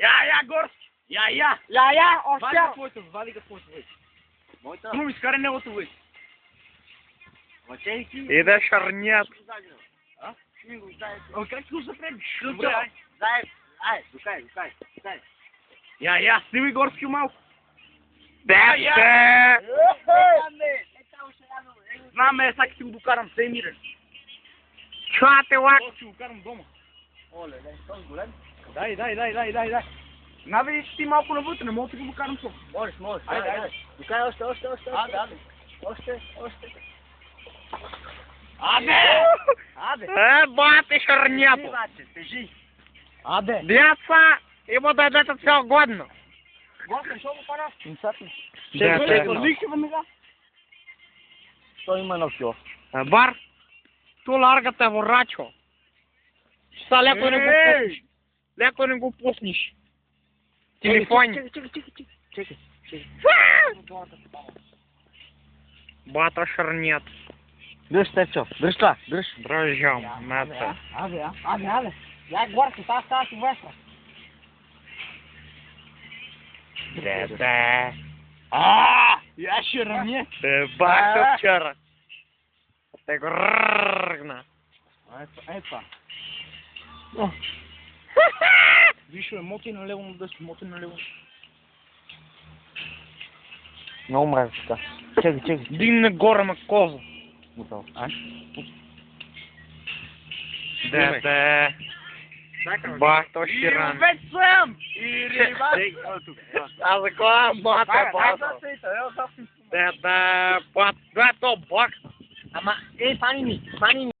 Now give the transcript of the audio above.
Ja, Gorski. Ja. Ošća. Vali ga tvoj. Ну, скоро не вот вы. Иде шарнят. О, как ты уже прям? Я, снимай горскую малку. Дете. Знам, сега си го докарам, се мирен. Чуа ти лак? То си го карам дома. Дай. Наведи си ти малко навътре, не мога да си го докарам тук. Можеш. Айде. Докай още. Аде! Бати шарнят. Тежи. Аде! Деца, има да ядете цял годно. Горка, що го пара? Лихи веднага. Що има на все? Бар, ту ларгата е ворачо. Са леко не го пуснеш. Леко не го пуснеш. Телефон. Чекай. Бата шарнят. Дръж, Стефчо. Дръж това. Дръж. Дръжам, меца. Абе. Я горка, става си вестра. Дете. Я ще равня. Те баха вчера. Те го рррргна. Ето това. Виж, моти налево на дъсно, моти налево. Много мразя така. Чекай. Дигна горе ма коза. Готово. Дете. Бах, то ще ран. Вече съм! А за кога бата бата? Дете, бат, това е то бак. Ама, фани ми.